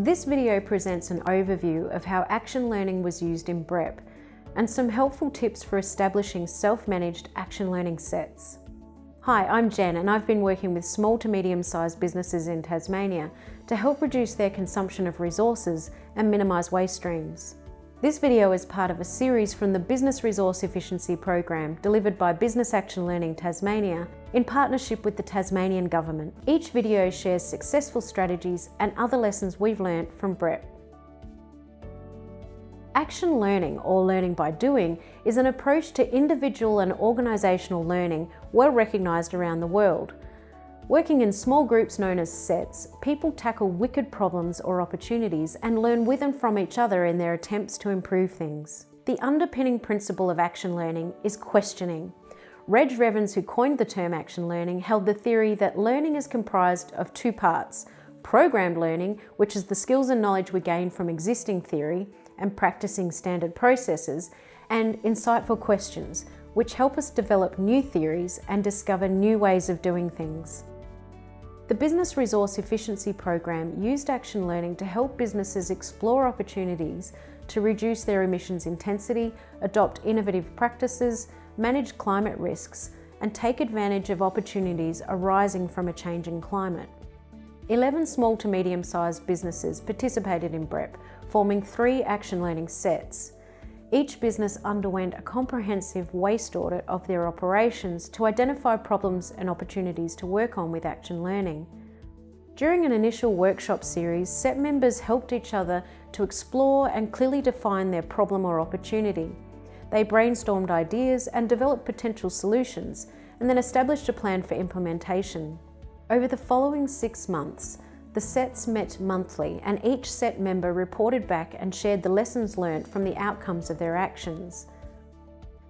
This video presents an overview of how action learning was used in BREP and some helpful tips for establishing self-managed action learning sets. Hi, I'm Jen and I've been working with small to medium-sized businesses in Tasmania to help reduce their consumption of resources and minimise waste streams. This video is part of a series from the Business Resource Efficiency Program delivered by Business Action Learning Tasmania in partnership with the Tasmanian Government. Each video shares successful strategies and other lessons we've learnt from BREP. Action learning, or learning by doing, is an approach to individual and organisational learning well recognised around the world. Working in small groups known as sets, people tackle wicked problems or opportunities and learn with and from each other in their attempts to improve things. The underpinning principle of action learning is questioning. Reg Revans, who coined the term action learning, held the theory that learning is comprised of two parts: programmed learning, which is the skills and knowledge we gain from existing theory and practicing standard processes, and insightful questions, which help us develop new theories and discover new ways of doing things. The Business Resource Efficiency Program used action learning to help businesses explore opportunities to reduce their emissions intensity, adopt innovative practices, manage climate risks, and take advantage of opportunities arising from a changing climate. 11 small to medium-sized businesses participated in BREP, forming 3 action learning sets. Each business underwent a comprehensive waste audit of their operations to identify problems and opportunities to work on with action learning. During an initial workshop series, set members helped each other to explore and clearly define their problem or opportunity. They brainstormed ideas and developed potential solutions, and then established a plan for implementation. Over the following 6 months, the sets met monthly, and each set member reported back and shared the lessons learnt from the outcomes of their actions.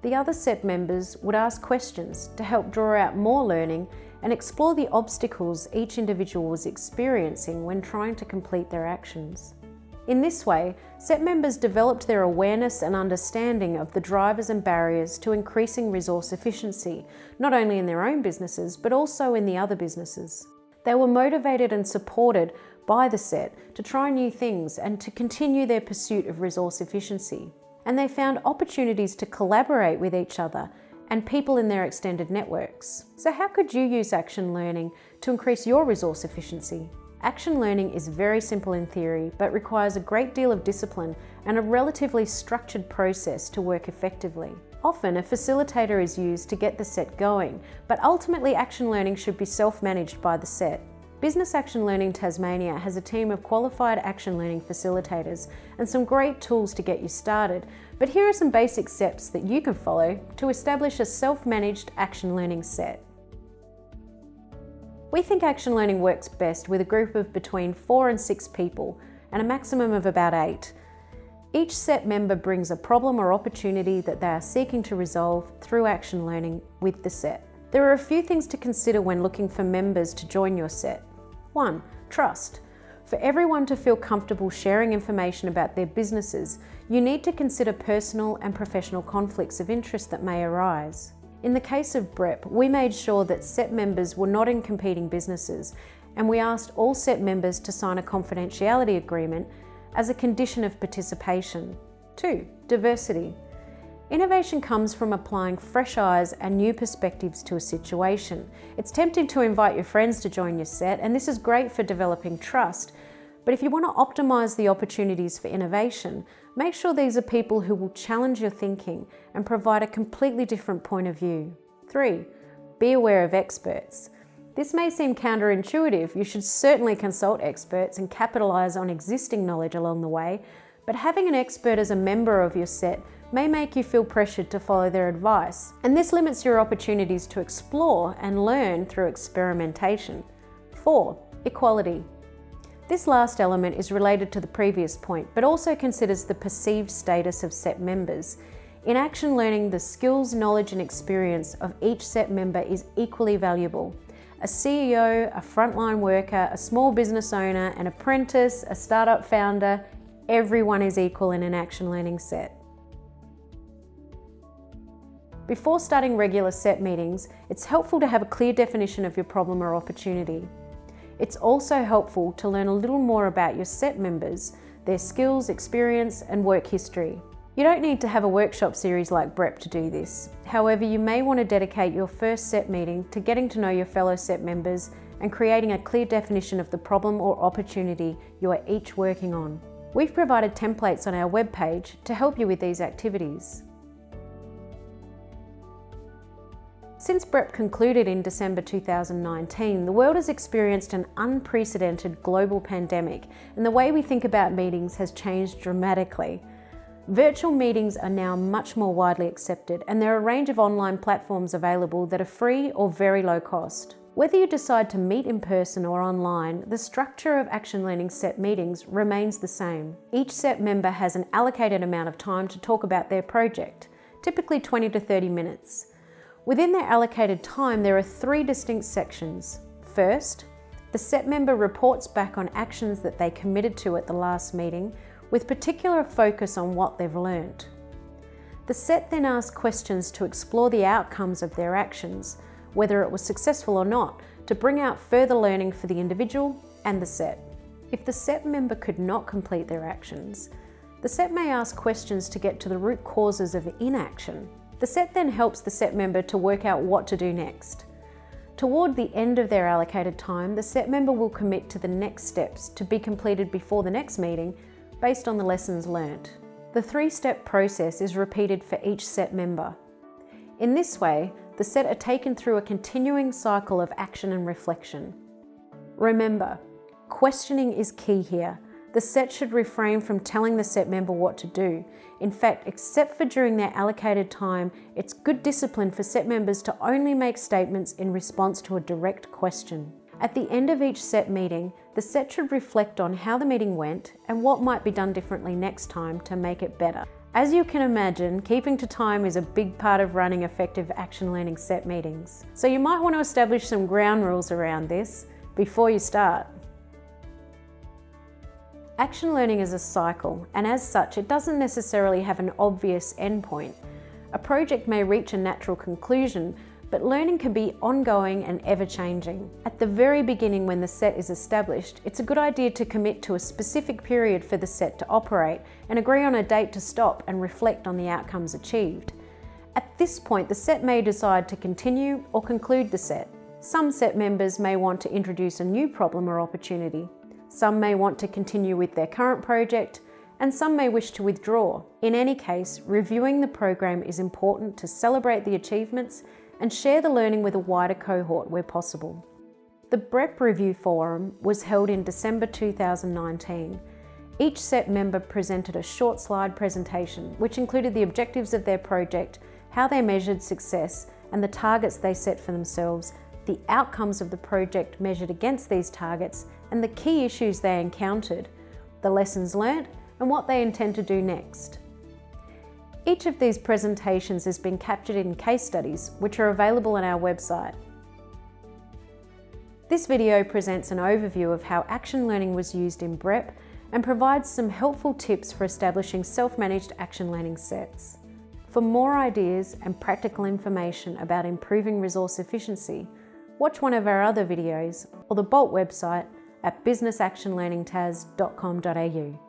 The other set members would ask questions to help draw out more learning and explore the obstacles each individual was experiencing when trying to complete their actions. In this way, set members developed their awareness and understanding of the drivers and barriers to increasing resource efficiency, not only in their own businesses, but also in the other businesses. They were motivated and supported by the set to try new things and to continue their pursuit of resource efficiency. And they found opportunities to collaborate with each other and people in their extended networks. So how could you use action learning to increase your resource efficiency? Action learning is very simple in theory, but requires a great deal of discipline and a relatively structured process to work effectively. Often, a facilitator is used to get the set going, but ultimately action learning should be self-managed by the set. Business Action Learning Tasmania has a team of qualified action learning facilitators and some great tools to get you started, but here are some basic steps that you can follow to establish a self-managed action learning set. We think action learning works best with a group of between 4 and 6 people and a maximum of about 8. Each set member brings a problem or opportunity that they are seeking to resolve through action learning with the set. There are a few things to consider when looking for members to join your set. 1. Trust. For everyone to feel comfortable sharing information about their businesses, you need to consider personal and professional conflicts of interest that may arise. In the case of BREP, we made sure that set members were not in competing businesses, and we asked all set members to sign a confidentiality agreement as a condition of participation. 2. Diversity. Innovation comes from applying fresh eyes and new perspectives to a situation. It's tempting to invite your friends to join your set, and this is great for developing trust. But if you want to optimise the opportunities for innovation, make sure these are people who will challenge your thinking and provide a completely different point of view. 3. Be aware of experts. This may seem counterintuitive. You should certainly consult experts and capitalise on existing knowledge along the way, but having an expert as a member of your set may make you feel pressured to follow their advice, and this limits your opportunities to explore and learn through experimentation. 4. Equality. This last element is related to the previous point, but also considers the perceived status of set members. In action learning, the skills, knowledge and experience of each set member is equally valuable. A CEO, a frontline worker, a small business owner, an apprentice, a startup founder, everyone is equal in an action learning set. Before starting regular set meetings, it's helpful to have a clear definition of your problem or opportunity. It's also helpful to learn a little more about your SET members, their skills, experience, and work history. You don't need to have a workshop series like BREP to do this. However, you may want to dedicate your first SET meeting to getting to know your fellow SET members and creating a clear definition of the problem or opportunity you are each working on. We've provided templates on our webpage to help you with these activities. Since BREP concluded in December 2019, the world has experienced an unprecedented global pandemic, and the way we think about meetings has changed dramatically. Virtual meetings are now much more widely accepted, and there are a range of online platforms available that are free or very low cost. Whether you decide to meet in person or online, the structure of Action Learning SET meetings remains the same. Each SET member has an allocated amount of time to talk about their project, typically 20 to 30 minutes. Within their allocated time, there are 3 distinct sections. First, the SET member reports back on actions that they committed to at the last meeting, with particular focus on what they've learned. The SET then asks questions to explore the outcomes of their actions, whether it was successful or not, to bring out further learning for the individual and the SET. If the SET member could not complete their actions, the SET may ask questions to get to the root causes of inaction. The SET then helps the SET member to work out what to do next. Toward the end of their allocated time, the SET member will commit to the next steps to be completed before the next meeting based on the lessons learnt. The 3-step process is repeated for each SET member. In this way, the SET are taken through a continuing cycle of action and reflection. Remember, questioning is key here. The SET should refrain from telling the SET member what to do. In fact, except for during their allocated time, it's good discipline for SET members to only make statements in response to a direct question. At the end of each SET meeting, the SET should reflect on how the meeting went and what might be done differently next time to make it better. As you can imagine, keeping to time is a big part of running effective Action Learning SET meetings. So you might want to establish some ground rules around this before you start. Action learning is a cycle, and as such, it doesn't necessarily have an obvious endpoint. A project may reach a natural conclusion, but learning can be ongoing and ever-changing. At the very beginning, when the SET is established, it's a good idea to commit to a specific period for the SET to operate and agree on a date to stop and reflect on the outcomes achieved. At this point, the SET may decide to continue or conclude the SET. Some SET members may want to introduce a new problem or opportunity. Some may want to continue with their current project, and some may wish to withdraw. In any case, reviewing the program is important to celebrate the achievements and share the learning with a wider cohort where possible. The BREP Review Forum was held in December 2019. Each SET member presented a short slide presentation, which included the objectives of their project, how they measured success, and the targets they set for themselves, the outcomes of the project measured against these targets, and the key issues they encountered, the lessons learnt, and what they intend to do next. Each of these presentations has been captured in case studies, which are available on our website. This video presents an overview of how action learning was used in BREP and provides some helpful tips for establishing self-managed action learning sets. For more ideas and practical information about improving resource efficiency, watch one of our other videos or the BOLT website at businessactionlearningtas.com.au.